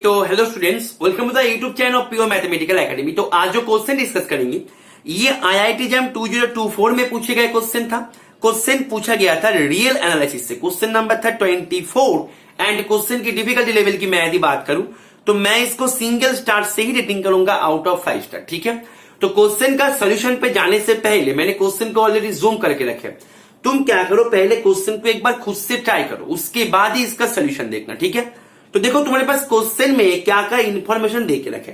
तो hello students, welcome to the YouTube channel of pure mathematical academy. तो आज जो क्वेश्चन डिस्कस करेंगे ये आईआईटी जैम 2024 में पूछे गए क्वेश्चन था। क्वेश्चन पूछा गया था रियल एनालिसिस से। क्वेश्चन नंबर था 24 एंड क्वेश्चन की डिफिकल्टी लेवल की मैं यदि बात करूं तो मैं इसको सिंगल स्टार से ही रेटिंग करूंगा आउट ऑफ 5 स्टार। ठीक है, तो क्वेश्चन का सोल्यूशन पे जाने से पहले मैंने क्वेश्चन को ऑलरेडी जूम करके रखे। तुम क्या करो, पहले क्वेश्चन को एक बार खुद से ट्राई करो, उसके बाद ही इसका सोल्यूशन देखना। ठीक है, तो देखो तुम्हारे पास क्वेश्चन में क्या क्या इंफॉर्मेशन दे के रखे।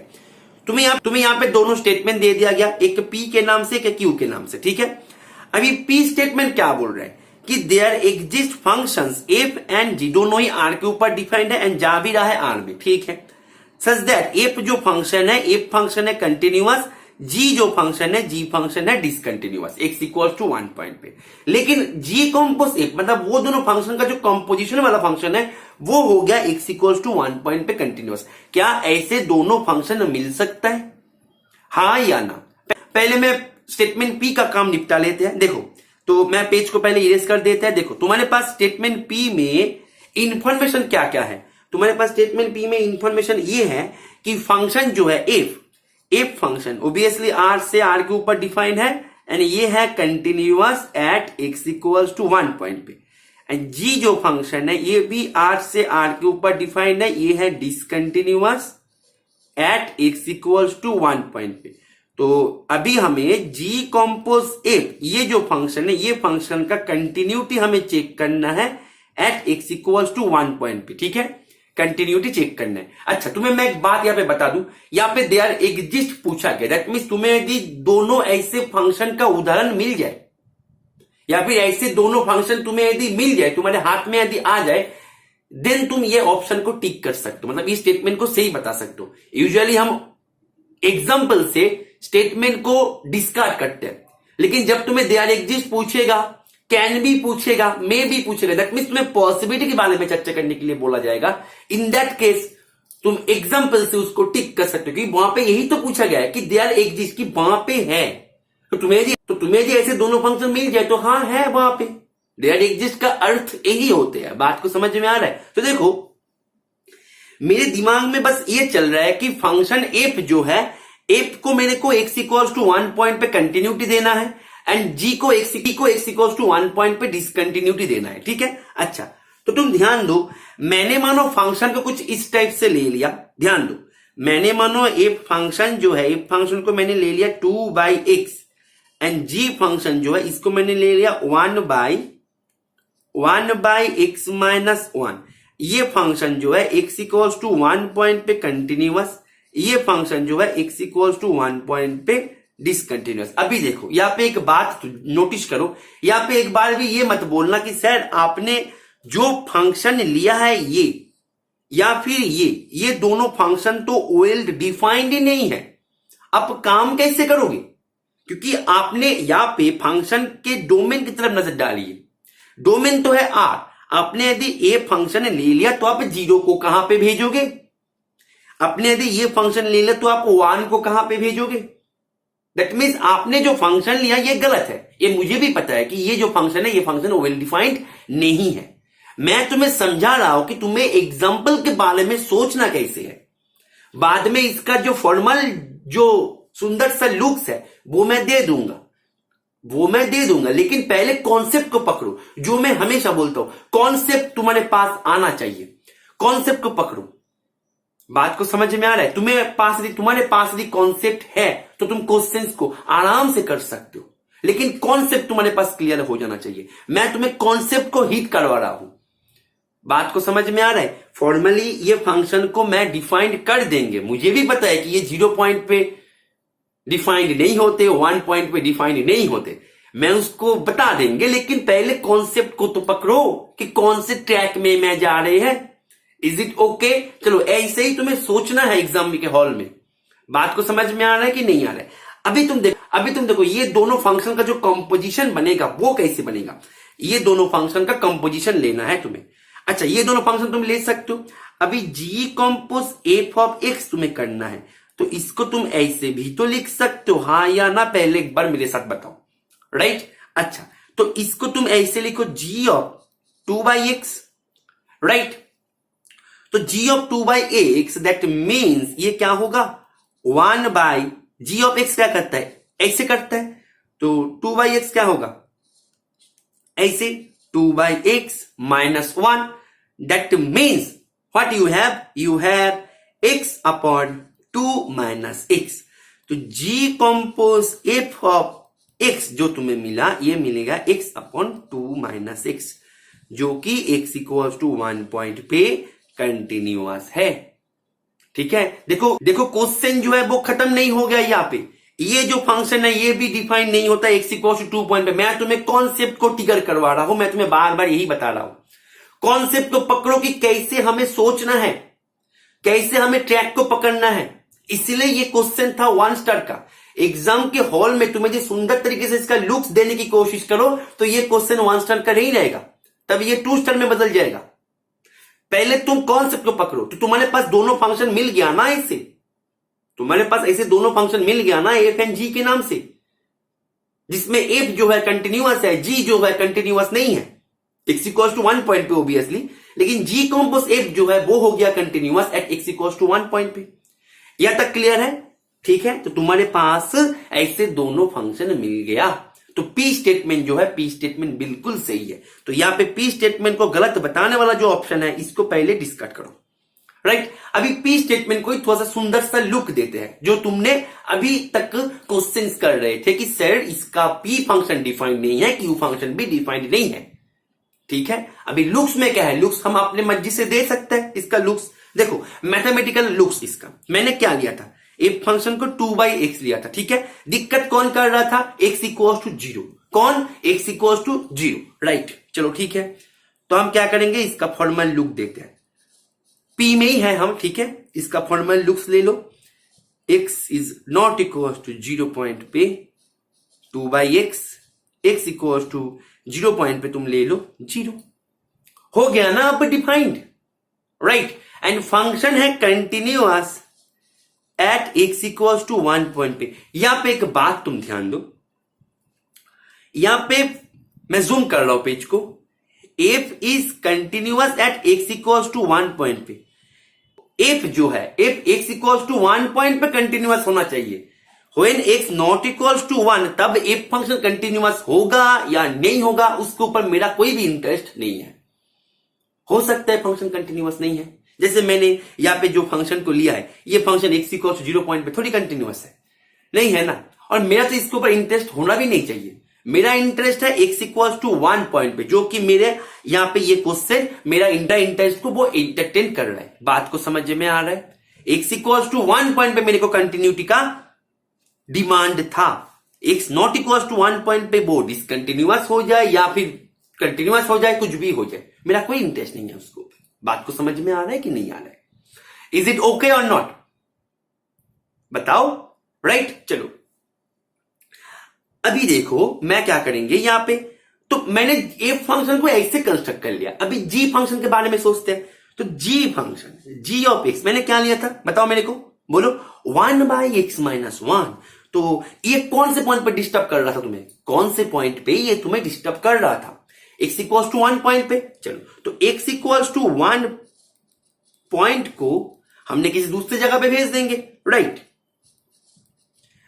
तुम्हें यहाँ पे दोनों स्टेटमेंट दे दिया गया, एक पी के नाम से एक क्यू के नाम से। ठीक है, अभी पी स्टेटमेंट क्या बोल रहा है कि there exist functions F and G, दोनों ही आर के ऊपर डिफाइंड है एंड जा भी रहा है आर में। ठीक है, सच दैट एफ जो फंक्शन है, एफ फंक्शन है कंटिन्यूअस, जी जो फंक्शन है, जी फंक्शन है discontinuous, X equal to 1 point पे। लेकिन जी कॉम्पोज एफ मतलब वो दोनों फंक्शन का जो कंपोजिशन वाला फंक्शन है वो हो गया एक्स इक्वल टू 1 पॉइंट पे कंटिन्यूअस। क्या ऐसे दोनों फंक्शन मिल सकता है, हाँ या ना? पहले मैं स्टेटमेंट पी का काम निपटा लेते हैं। देखो, तो मैं पेज को पहले इरेज कर देते हैं। देखो तुम्हारे पास स्टेटमेंट पी में इंफॉर्मेशन क्या क्या है। तुम्हारे पास स्टेटमेंट पी में इंफॉर्मेशन ये है कि फंक्शन जो है एफ फंक्शन ओबियसली आर से आर के ऊपर डिफाइंड है एंड ये है continuous at x equals to 1 point पे। एंड जी जो फंक्शन है ये भी आर से आर के ऊपर डिफाइंड है, ये है discontinuous at x equals to 1 point पे। तो अभी हमें जी कॉम्पोज एफ ये जो फंक्शन है, ये फंक्शन का कंटिन्यूटी हमें चेक करना है at x equals to 1 point पे। ठीक है, कंटिन्यूटी चेक करना है। अच्छा, तुम्हें मैं एक बात यहां पे बता दूं, यहां पे देयर एग्जिस्ट पूछा गया, दैट मींस तुम्हें यदि दोनों ऐसे फंक्शन का उदाहरण मिल जाए या फिर ऐसे दोनों फंक्शन तुम्हें यदि मिल जाए, तुम्हारे हाथ में यदि आ जाए, देन तुम ये ऑप्शन को टिक कर सकते हो, मतलब इस स्टेटमेंट को सही बता सकते हो। यूजुअली हम एग्जाम्पल से स्टेटमेंट को डिस्कार्ड करते हैं, लेकिन जब तुम्हें देयर एग्जिस्ट पूछेगा, कैन भी पूछेगा, मे भी पूछेगा, दैट मींस तुम्हें पॉसिबिलिटी के बारे में चर्चा करने के लिए बोला जाएगा। इन दैट केस तुम एग्जाम्पल से उसको टिक कर सकते हो, क्योंकि वहां पे यही तो पूछा गया है कि देयर एग्जिस्ट की वहां पे है। तो तुम्हें जी ऐसे दोनों फंक्शन मिल जाए तो हाँ है वहां पे, देयर एग्जिस्ट का अर्थ यही होते हैं। बात को समझ में आ रहा है? तो देखो मेरे दिमाग में बस ये चल रहा है कि फंक्शन एफ जो है, एफ को मेरे को एक्स इक्वल्स टू 1 पॉइंट पे कंटिन्यूटी देना है एंड जी को एक्स इक्वल्स टू 1 पॉइंट पे डिसकंटिन्यूटी देना है। ठीक है, अच्छा तो तुम ध्यान दो, मैंने मानो फंक्शन को कुछ इस टाइप से ले लिया। ध्यान दो, मैंने मानो एफ फंक्शन जो है, एफ फंक्शन को मैंने ले लिया 2/x एंड जी फंक्शन जो है इसको मैंने ले लिया 1/x माइनस 1। ये फंक्शन जो है x इक्वल्स टू 1 पॉइंट पे कंटिन्यूअस, ये फंक्शन जो है x इक्वल्स टू 1 पॉइंट पे डिसकंटिन्यूअस। अभी देखो यहाँ पे एक बात नोटिस करो, यहाँ पे एक बार भी ये मत बोलना कि सर आपने जो फंक्शन लिया है ये या फिर ये दोनों फंक्शन तो वेल डिफाइंड ही नहीं है, आप काम कैसे करोगे? क्योंकि आपने यहाँ पे फंक्शन के डोमेन की तरफ नजर डाली है। डोमेन तो है आर, आपने यदि ए फंक्शन ले लिया तो आप 0 को कहां पे भेजोगे? आपने यदि ये फंक्शन ले लिया तो आप 1 को कहां पे भेजोगे? दैट मीन्स आपने जो फंक्शन लिया ये गलत है। ये मुझे भी पता है कि ये जो फंक्शन है ये फंक्शन वेल डिफाइंड नहीं है। मैं तुम्हें समझा रहा हूं कि तुम्हें एग्जाम्पल के बारे में सोचना कैसे है। बाद में इसका जो फॉर्मल जो सुंदर सा लुक्स है वो मैं दे दूंगा, लेकिन पहले कॉन्सेप्ट को पकड़ो। जो मैं हमेशा बोलता हूं, कॉन्सेप्ट तुम्हारे पास आना चाहिए, कॉन्सेप्ट को पकड़ो। बात को समझ में आ रहा है? तुम्हारे पास यदि कॉन्सेप्ट है तो तुम क्वेश्चंस को आराम से कर सकते हो, लेकिन कॉन्सेप्ट तुम्हारे पास क्लियर हो जाना चाहिए। मैं तुम्हें कॉन्सेप्ट को हिट करवा रहा हूं। बात को समझ में आ रहा है? फॉर्मली ये फंक्शन को मैं डिफाइंड कर देंगे, मुझे भी पता है कि ये 0 पॉइंट पे डिफाइंड नहीं होते, 1 पॉइंट पे डिफाइंड नहीं होते, मैं उसको बता देंगे, लेकिन पहले कॉन्सेप्ट को तो पकड़ो कि कौन से ट्रैक में मैं जा रहे हैं। Is it okay? चलो ऐसे ही तुम्हें सोचना है एग्जाम के हॉल में। बात को समझ में आ रहा है कि नहीं आ रहा है? अभी तुम देखो ये दोनों फंक्शन का जो कंपोजिशन बनेगा वो कैसे बनेगा। ये दोनों फंक्शन का कंपोजिशन लेना है तुम्हें। अच्छा, ये दोनों फंक्शन तुम ले सकते हो। अभी जी कॉम्पोज एफ ऑफ एक्स तुम्हें करना है, तो इसको तुम ऐसे भी तो लिख सकते हो, हाँ या ना? पहले एक बार मेरे साथ बताओ, राइट? अच्छा, तो इसको तुम ऐसे लिखो g ऑफ 2/x, राइट? तो g of 2/x that means ये क्या होगा 1 g ऑफ x क्या करता है x से करता है, तो 2/x क्या होगा ऐसे 2/x minus 1 that means what you have x upon 2 minus x। तो g compose f of x जो तुम्हें मिला ये मिलेगा x अपॉन 2 माइनस x जो कि x इक्वल टू 1 पॉइंट पे कंटिन्यूअस है। ठीक है, देखो देखो क्वेश्चन जो है वो खत्म नहीं हो गया यहाँ पे, ये जो फंक्शन है ये भी डिफाइन नहीं होता x इक्वल टू 2 पॉइंट पे। मैं तुम्हें कॉन्सेप्ट को ट्रिगर करवा रहा हूं, मैं तुम्हें बार बार यही बता रहा हूं, कॉन्सेप्ट को पकड़ो कि कैसे हमें सोचना है, कैसे हमें ट्रैक को पकड़ना है। इसलिए ये क्वेश्चन था 1 स्टार का। एग्जाम के हॉल में तुम्हें जो सुंदर तरीके से इसका लुक्स देने की कोशिश करो तो ये क्वेश्चन 1 स्टार का नहीं रहेगा, तब ये 2 स्टार में बदल जाएगा। पहले तुम कॉन्सेप्ट को पकड़ो। तो तुम्हारे पास दोनों फंक्शन मिल गया ना, ऐसे तुम्हारे पास ऐसे दोनों फंक्शन मिल गया ना एफ एंड जी के नाम से, जिसमें एफ जो है कंटिन्यूअस है, जी जो है कंटिन्यूअस नहीं है, x इक्वल टू 1 पॉइंट पे ऑब्वियसली, लेकिन जी कंपोज एफ जो है वो हो गया continuous at x equal to 1 point पे। यहां तक क्लियर है? ठीक है, तो तुम्हारे पास ऐसे दोनों फंक्शन मिल गया। तो पी स्टेटमेंट जो है, पी स्टेटमेंट बिल्कुल सही है। तो यहां पे पी स्टेटमेंट को गलत बताने वाला जो ऑप्शन है इसको पहले डिस्कस करो, राइट। अभी पी स्टेटमेंट को थोड़ा सा सुंदर सा लुक देते हैं, जो तुमने अभी तक क्वेश्चंस कर रहे थे कि सर इसका पी फंक्शन डिफाइंड नहीं है, क्यू फंक्शन भी डिफाइंड नहीं है। ठीक है, अभी लुक्स में क्या है, लुक्स हम अपने मर्जी से दे सकते हैं। इसका लुक्स देखो, मैथमेटिकल लुक्स इसका मैंने क्या लिया था, एक फंक्शन को 2/x लिया था। ठीक है, दिक्कत कौन कर रहा था, x इक्वल टू 0, कौन x इक्वल टू 0, राइट। चलो ठीक है, तो हम क्या करेंगे, इसका फॉर्मल लुक देते हैं, P में ही है हम। ठीक है, इसका फॉर्मल लुक्स ले लो, x is not equal to 0 point पे 2/x, x equal to 0 point पे तुम ले लो 0, हो गया ना अब डिफाइंड, राइट। एंड फंक्शन है continuous at x equal to 1 point पे। यहां पे एक बात तुम ध्यान दो, यहां पे मैं जूम कर रहा हूं पेज को, f is continuous at x equal to 1 point पे। f जो है, f x equal to 1 point पे कंटिन्यूअस होना चाहिए। When x not equal to 1 तब f फंक्शन कंटिन्यूअस होगा या नहीं होगा उसके ऊपर मेरा कोई भी इंटरेस्ट नहीं है। हो सकता है फंक्शन कंटिन्यूअस नहीं है, जैसे मैंने यहाँ पे जो फंक्शन को लिया है, ये function x equal to 0 point पे थोड़ी कंटिन्यूअस है, नहीं है ना। और मेरा तो इसके ऊपर इंटरेस्ट होना भी नहीं चाहिए, मेरा इंटरेस्ट है x इक्वल टू 1 पॉइंट पे, जो कि मेरे यहाँ पे ये क्वेश्चन मेरा इंटरेस्ट को वो एंटरटेन कर रहा है। बात को समझ में आ रहा है, x इक्वल टू 1 पॉइंट पे मेरे को कंटिन्यूटी का डिमांड था, x not equal to 1 point पे वो डिसकंटिन्यूअस हो जाए या फिर कंटिन्यूअस हो जाए, कुछ भी हो जाए, मेरा कोई इंटरेस्ट नहीं है उसको। बात को समझ में आ रहा है कि नहीं आ रहा है? इज इट ओके और नॉट, बताओ, राइट। चलो अभी देखो मैं क्या करेंगे यहां पे, तो मैंने एफ फंक्शन को ऐसे कंस्ट्रक्ट कर लिया। अभी जी फंक्शन के बारे में सोचते हैं, तो जी फंक्शन जी ऑफ एक्स मैंने क्या लिया था, बताओ मेरे को, बोलो 1/x माइनस 1। तो ये कौन से पॉइंट पर डिस्टर्ब कर रहा था तुम्हें, कौन से पॉइंट पे ये तुम्हें डिस्टर्ब कर रहा था, x इक्वल टू 1 पॉइंट पे। चलो तो x इक्वल टू 1 पॉइंट को हमने किसी दूसरी जगह पे भेज देंगे, राइट।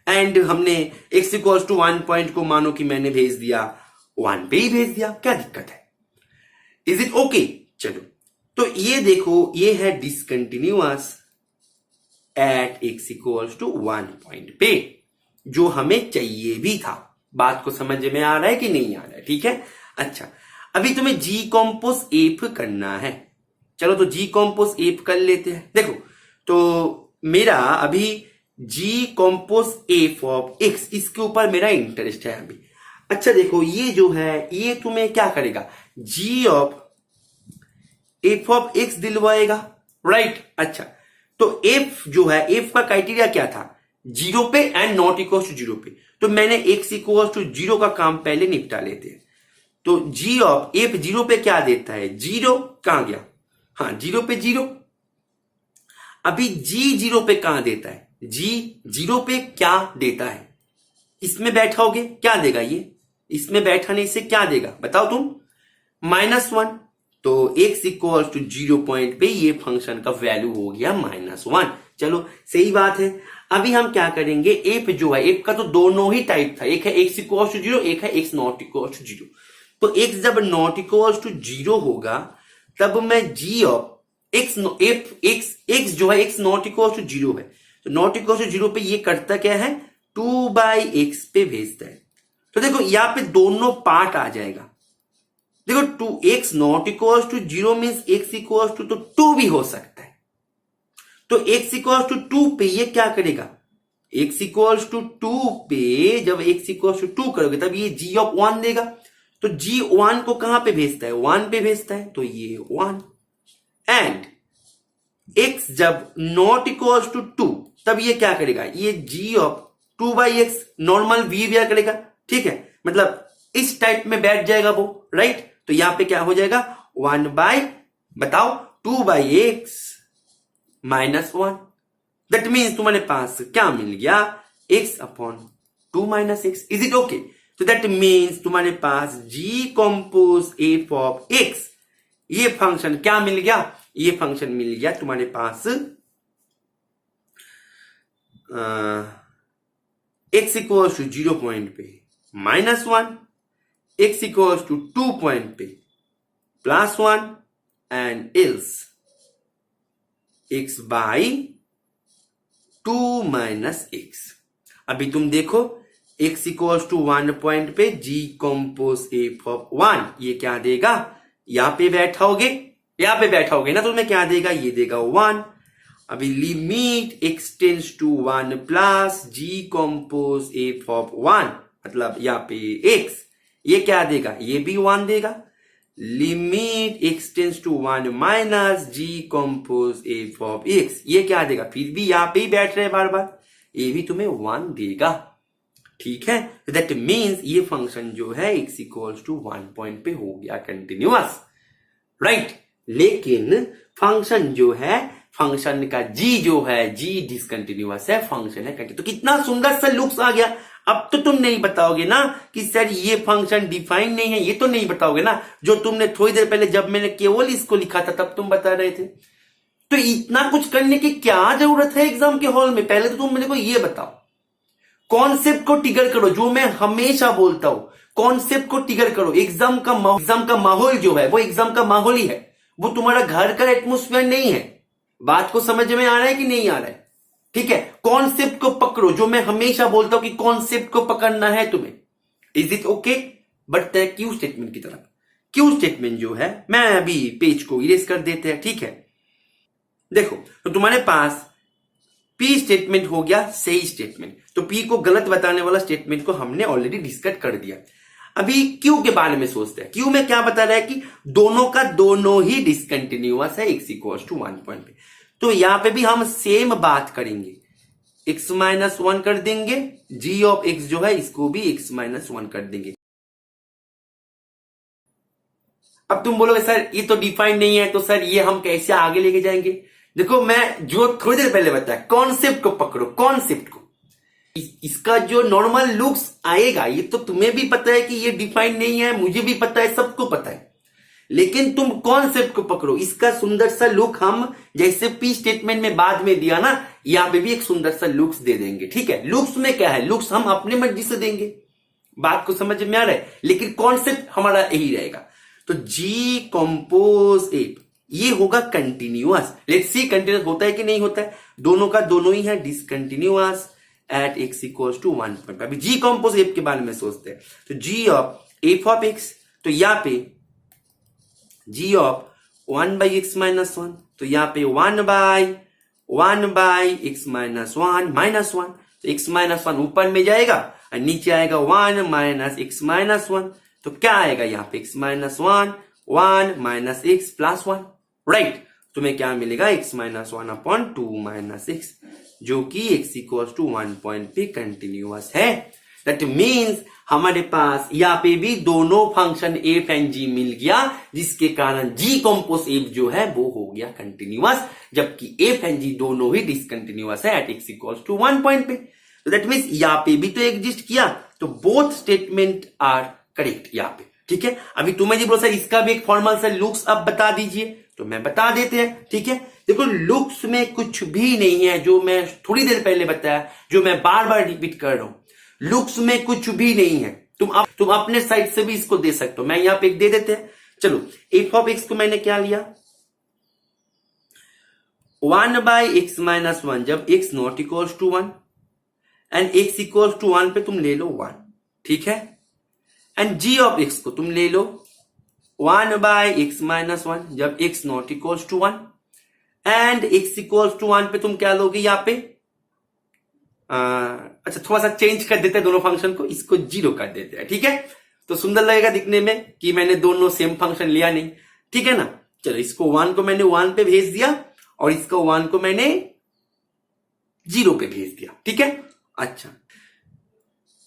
एंड हमने x इक्वल टू 1 पॉइंट को मानो कि मैंने भेज दिया 1 पे ही भेज दिया, क्या दिक्कत है, इज इट ओके। चलो तो ये देखो, ये है discontinuous at x equal to 1 point पे, जो हमें चाहिए भी था। बात को समझ में आ रहा है कि नहीं आ रहा है? ठीक है, अच्छा अभी तुम्हें जी कॉम्पोज एफ करना है। चलो तो जी कॉम्पोज एफ कर लेते हैं। देखो तो मेरा अभी जी कॉम्पोज एफ ऑफ एक्स, इसके ऊपर मेरा इंटरेस्ट है अभी। अच्छा देखो ये जो है ये तुम्हें क्या करेगा, G of F of X दिलवाएगा, राइट। अच्छा तो एफ जो है, एफ का क्राइटेरिया क्या था, 0 पे एंड नॉट इक्वल टू 0 पे। तो मैंने एक्स इक्वल टू 0 का काम पहले निपटा लेते हैं। तो जी ऑफ एफ 0 पे क्या देता है, 0 कहां गया, हाँ 0 पे 0। अभी जी 0 पे कहां देता है, जी 0 पे क्या देता है, इसमें बैठाओगे क्या देगा ये, इसमें बैठाने से क्या देगा बताओ तुम, -1। तो x इक्वल टू 0 पॉइंट पे ये फंक्शन का वैल्यू हो गया -1। चलो सही बात है। अभी हम क्या करेंगे, एफ जो है, एफ का तो दोनों ही टाइप था, एक है x इक्वल टू 0, एक है x नॉट इक्वल टू 0। तो x जब नॉट इक्वल टू 0 होगा तब मैं g ऑफ x x जो है x नॉट इक्वल टू 0 है, तो नॉट इक्वल टू 0 पे ये करता क्या है, 2/x पे भेजता है। तो देखो यहां पे दोनों पार्ट आ जाएगा। देखो 2x not equal to 0 means x equal to तो 2 भी हो सकता है। तो x इक्वल टू 2 पे ये क्या करेगा, x इक्वल टू 2 पे जब x इक्वल टू 2 करोगे तब ये g ऑफ 1 देगा। तो g 1 को कहां पे भेजता है, 1 पे भेजता है, तो ये 1। एंड x जब नॉट इक्वल टू 2 तब ये क्या करेगा, ये g of 2/x normal behaviour करेगा। ठीक है, मतलब इस टाइप में बैठ जाएगा वो, राइट। तो यहां पे क्या हो जाएगा, बताओ 2/x -1। दैट मीन्स तुम्हारे पास क्या मिल गया, x upon 2 - x। Is it okay? तो दैट मीन्स तुम्हारे पास g compose f of x, ये फंक्शन क्या मिल गया, ये फंक्शन मिल गया तुम्हारे पास x इक्वल टू 0 पॉइंट पे -1, x इक्वल टू 2 पॉइंट पे +1 and else x by 2 - x। अभी तुम देखो x इक्वल टू 1 पॉइंट पे g कंपोज f ऑफ 1, ये क्या देगा, यहां पे बैठाओगे ना, तो तुम्हें क्या देगा, ये देगा 1। अभी limit x tends to 1 plus g compose f of 1, मतलब यहाँ पे x, ये क्या देगा, ये भी 1 देगा। Limit x tends to 1 minus g compose f of x, ये क्या देगा, फिर भी यहाँ पे ही बैठ रहे बार बार, ये भी तुम्हें 1 देगा। ठीक है, दैट मीन्स ये फंक्शन जो है x इक्वल्स टू 1 पॉइंट पे हो गया कंटिन्यूअस, राइट। लेकिन फंक्शन जो है, फंक्शन का g जो है, g डिसकंटिन्यूअस है, फंक्शन है कंटिन्यूअस। तो कितना सुंदर सा लुक्स आ गया। अब तो तुम नहीं बताओगे ना कि सर ये फंक्शन डिफाइन नहीं है, ये तो नहीं बताओगे ना, जो तुमने थोड़ी देर पहले जब मैंने केवल इसको लिखा था तब तुम बता रहे थे। तो इतना कुछ करने की क्या जरूरत है एग्जाम के हॉल में, पहले तो तुम मेरे को ये बताओ, कॉन्सेप्ट को ट्रिगर करो, जो मैं हमेशा बोलता हूं, कॉन्सेप्ट को ट्रिगर करो। एग्जाम का माहौल जो है वो एग्जाम का माहौल ही है, वो तुम्हारा घर का एटमोस्फेयर नहीं है। बात को समझ में आ रहा है कि नहीं आ रहा है? ठीक है, कॉन्सेप्ट को पकड़ो, जो मैं हमेशा बोलता हूं कि कॉन्सेप्ट को पकड़ना है तुम्हें। Is it okay? But Q statement की तरफ, क्यू स्टेटमेंट जो है, मैं अभी पेज को इरेज कर देते हैं। ठीक है, देखो तो तुम्हारे पास पी स्टेटमेंट हो गया सही स्टेटमेंट, तो पी को गलत बताने वाला स्टेटमेंट को हमने ऑलरेडी डिस्कस कर दिया। अभी क्यू के बारे में सोचते हैं। क्यू में क्या बता रहा है कि दोनों का दोनों ही डिसकंटिन्यूअस है x इक्वल्स टू 1 पॉइंट पे। तो यहां पे भी हम सेम बात करेंगे, x - 1 कर देंगे, g ऑफ x जो है इसको भी x - 1 कर देंगे। अब तुम बोलोगे सर ये तो डिफाइन नहीं है, तो सर ये हम कैसे आगे लेके जाएंगे? देखो मैं जो थोड़ी देर पहले बताया, कॉन्सेप्ट को पकड़ो, कॉन्सेप्ट को। इसका जो नॉर्मल लुक्स आएगा ये तो तुम्हें भी पता है कि ये डिफाइन नहीं है, मुझे भी पता है, सबको पता है, लेकिन तुम कॉन्सेप्ट को पकड़ो। इसका सुंदर सा लुक हम जैसे पी स्टेटमेंट में बाद में दिया ना, यहां पे भी एक सुंदर सा लुक्स दे देंगे। ठीक है, लुक्स में क्या है, लुक्स हम अपने मर्जी से देंगे। बात को समझ में आ रहा है, लेकिन कॉन्सेप्ट हमारा यही रहेगा। तो जी कंपोज एट, ये होगा कंटिन्यूअस। लेट्स सी कंटिन्यूअस होता है कि नहीं होता है, दोनों का दोनों ही है discontinuous at x equals to 1 point. अभी जी कंपोज एफ के बारे में सोचते हैं, तो जी ऑफ एफ ऑफ x, तो यहां पे g ऑफ 1/x - 1, तो यहां पे 1/x - 1 -1, तो x - 1 ऊपर में जाएगा और नीचे आएगा 1 - x - 1, तो क्या आएगा यहाँ पे x - 1 1 - x + 1, राइट। तुम्हें क्या मिलेगा, x - 1 अपॉन 2 - x, जो कि x इक्वल्स टू 1 पॉइंट पे कंटिन्यूअस है। दैट मीन्स हमारे पास यहाँ पे भी दोनों फंक्शन f एंड g मिल गया, जिसके कारण g कंपोज f जो है वो हो गया कंटिन्यूअस, जबकि f एंड g दोनों ही डिसकंटिन्यूअस है at x equals to 1 point पे। तो दैट मीन्स यहाँ पे भी तो एग्जिस्ट किया, तो बोथ स्टेटमेंट आर करेक्ट यहाँ पे। ठीक है। अभी तुम्हें जी बोला सर इसका भी एक फॉर्मल सा लुक्स अब बता दीजिए, तो मैं बता देते हैं। ठीक है, देखो लुक्स में कुछ भी नहीं है, जो मैं थोड़ी देर पहले बताया, जो मैं बार बार रिपीट कर रहा हूं, लुक्स में कुछ भी नहीं है। तुम अपने साइड से भी इसको दे सकते हो। मैं यहां पे एक दे देते हैं। चलो एफ ऑफ एक्स को मैंने क्या लिया, 1/x-1 जब x not equals to 1 and x equals to 1 पे तुम ले लो 1, ठीक है। एंड g ऑफ x को तुम ले लो 1/x-1 जब x not equals to 1 and x equals to 1 पे तुम क्या लोगे यहां पे, अच्छा थोड़ा सा चेंज कर देते हैं दोनों फंक्शन को, इसको 0 कर देते हैं। ठीक है, तो सुंदर लगेगा दिखने में कि मैंने दोनों सेम फंक्शन लिया नहीं। ठीक है ना। चलो इसको 1 को मैंने 1 पे भेज दिया और इसको 1 को मैंने 0 पे भेज दिया। ठीक है, अच्छा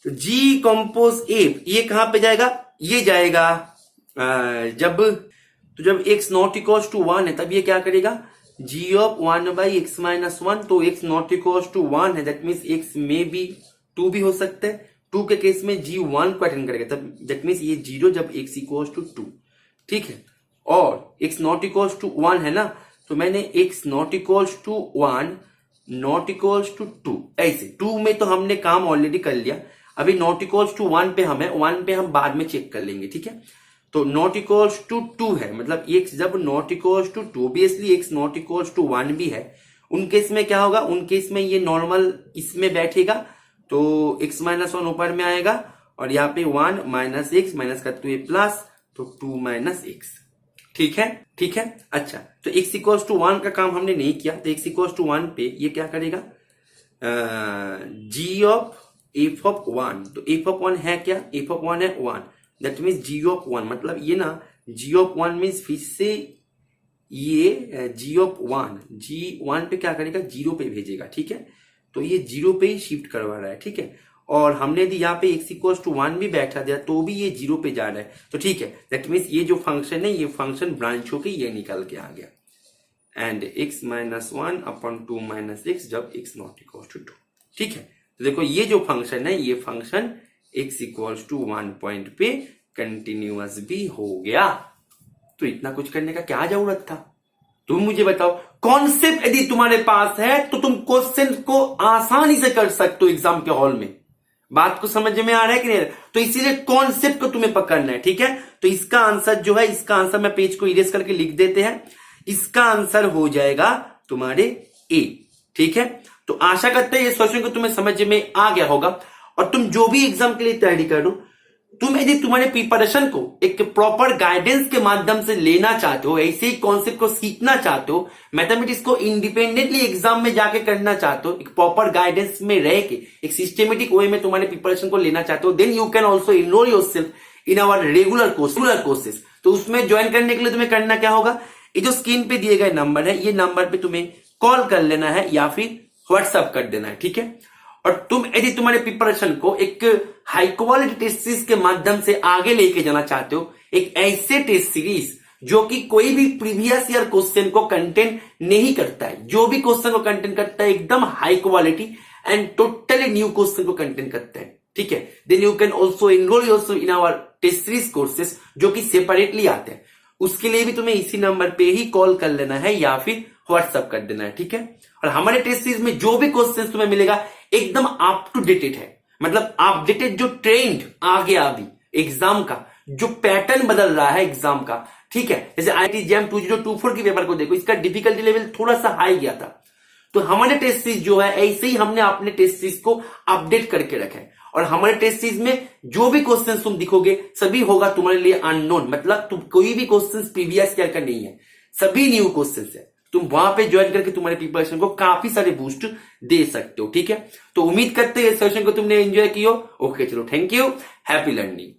तो g कंपोज f ये कहां पे जाएगा, ये जाएगा जब x नॉट इक्वल्स टू 1 है तब ये क्या करेगा, g ऑफ 1/x-1, तो x नॉट इक्वल्स टू 1 है, दैट मीन्स x में भी 2 भी हो सकता है। 2 के केस में g 1 को अटेंड करेगा, तब दैट मीन्स ये 0 जब x इक्वल्स टू 2। ठीक है, और x नॉट इक्वल्स टू 1 है ना, तो मैंने x not equals to 1 not equals to 2, ऐसे 2 में तो हमने काम ऑलरेडी कर लिया। अभी नॉट इक्वल्स टू 1 पे हमें 1 पे हम बाद में चेक कर लेंगे। ठीक है, तो नॉट इक्वल्स टू 2 है, मतलब x जब not equals to 2, obviously x not equals to 1 भी है। उन केस में क्या होगा, उन केस में ये नॉर्मल इसमें बैठेगा, तो x-1 ऊपर में आएगा और यहाँ पे 1 माइनस एक्स माइनस का 2 प्लस, तो 2 माइनस एक्स। ठीक है, ठीक है। अच्छा तो x इक्वल्स टू 1 का काम हमने नहीं किया, तो x इक्वल्स टू 1 पे ये क्या करेगा, g ऑफ f ऑफ 1, तो f ऑफ 1 है क्या, f ऑफ 1 है 1, दैट मीन्स g ऑफ 1, मतलब ये ना g ऑफ 1 मीन्स फिर से ये g ऑफ 1, g 1 पे क्या करेगा, 0 पे भेजेगा। ठीक है, तो ये 0 पे ही शिफ्ट करवा रहा है। ठीक है, और हमने यदि यहाँ पे x इक्वल्स टू 1 भी बैठा दिया तो भी ये 0 पे जा रहा है, तो ठीक है, दैट मीन्स ये जो फंक्शन है ये फंक्शन ब्रांच होके ये निकल के आ गया। And x-1 upon 2 minus x जब x नॉट इक्वल्स टू 2। ठीक है, तो देखो ये जो फंक्शन है ये function x equals to 1 point पे कंटिन्यूअस भी हो गया। तो इतना कुछ करने का क्या जरूरत था, तुम मुझे बताओ। कॉन्सेप्ट यदि तुम्हारे पास है तो तुम क्वेश्चन को आसानी से कर सकते हो एग्जाम के हॉल में। बात को समझ में आ रहा है कि नहीं, तो इसीलिए कॉन्सेप्ट को तुम्हें पकड़ना है। ठीक है, तो इसका आंसर जो है, इसका आंसर मैं पेज को इरेज करके लिख देते हैं, इसका आंसर हो जाएगा तुम्हारे ए। ठीक है, तो आशा करते हैं ये क्वेश्चन को तुम्हें समझ में आ गया होगा। और तुम जो भी एग्जाम के लिए तैयारी कर लो, तुम यदि तुम्हारे प्रिपरेशन को एक प्रॉपर गाइडेंस के माध्यम से लेना चाहते हो, ऐसे ही कॉन्सेप्ट को सीखना चाहते हो, मैथमेटिक्स को इंडिपेंडेंटली एग्जाम में जाके करना चाहते हो, एक प्रॉपर गाइडेंस में रह के एक सिस्टमेटिक वे में तुम्हारे प्रिपरेशन को लेना चाहते हो, then you can also enroll yourself in our regular courses. तो उसमें ज्वाइन करने के लिए तुम्हें करना क्या होगा, ये जो स्क्रीन पे दिए गए नंबर है, ये नंबर पे तुम्हें कॉल कर लेना है या फिर व्हाट्सएप कर देना है। ठीक है, और तुम यदि तुम्हारे प्रिपरेशन को एक हाई क्वालिटी टेस्ट सीरीज के माध्यम से आगे लेके जाना चाहते हो, एक ऐसे टेस्ट सीरीज जो कि कोई भी प्रीवियस ईयर क्वेश्चन को कंटेंट नहीं करता है, जो भी क्वेश्चन को कंटेंट करता है एकदम high quality and totally new question को कंटेंट करता है। ठीक है, then you can also enroll yourself in our test series courses जो कि सेपरेटली आते हैं। उसके लिए भी तुम्हें इसी नंबर पे ही कॉल कर लेना है या फिर व्हाट्सएप कर देना है। ठीक है, और हमारे टेस्ट सीरीज में जो भी क्वेश्चन तुम्हें मिलेगा एकदम अप टू डेटेड है, मतलब अपडेटेड जो ट्रेंड आ गया अभी एग्जाम का, जो पैटर्न बदल रहा है एग्जाम का। ठीक है, जैसे IIT JAM 2024 की पेपर को देखो, इसका डिफिकल्टी लेवल थोड़ा सा हाई गया था, तो हमारे टेस्ट सीरीज जो है ऐसे ही हमने अपने टेस्ट सीरीज को अपडेट करके रखा है। और हमारे टेस्ट सीरीज में जो भी क्वेश्चन तुम दिखोगे सभी होगा तुम्हारे लिए अननोन, मतलब तुम कोई भी क्वेश्चन प्रीवियस ईयर का नहीं है, सभी न्यू क्वेश्चन है। तुम वहां पे ज्वाइन करके तुम्हारे प्रिपरेशन को काफी सारे बूस्ट दे सकते हो। ठीक है, तो उम्मीद करते हैं इस सेशन को तुमने एंजॉय किया। ओके चलो, थैंक यू, हैप्पी लर्निंग।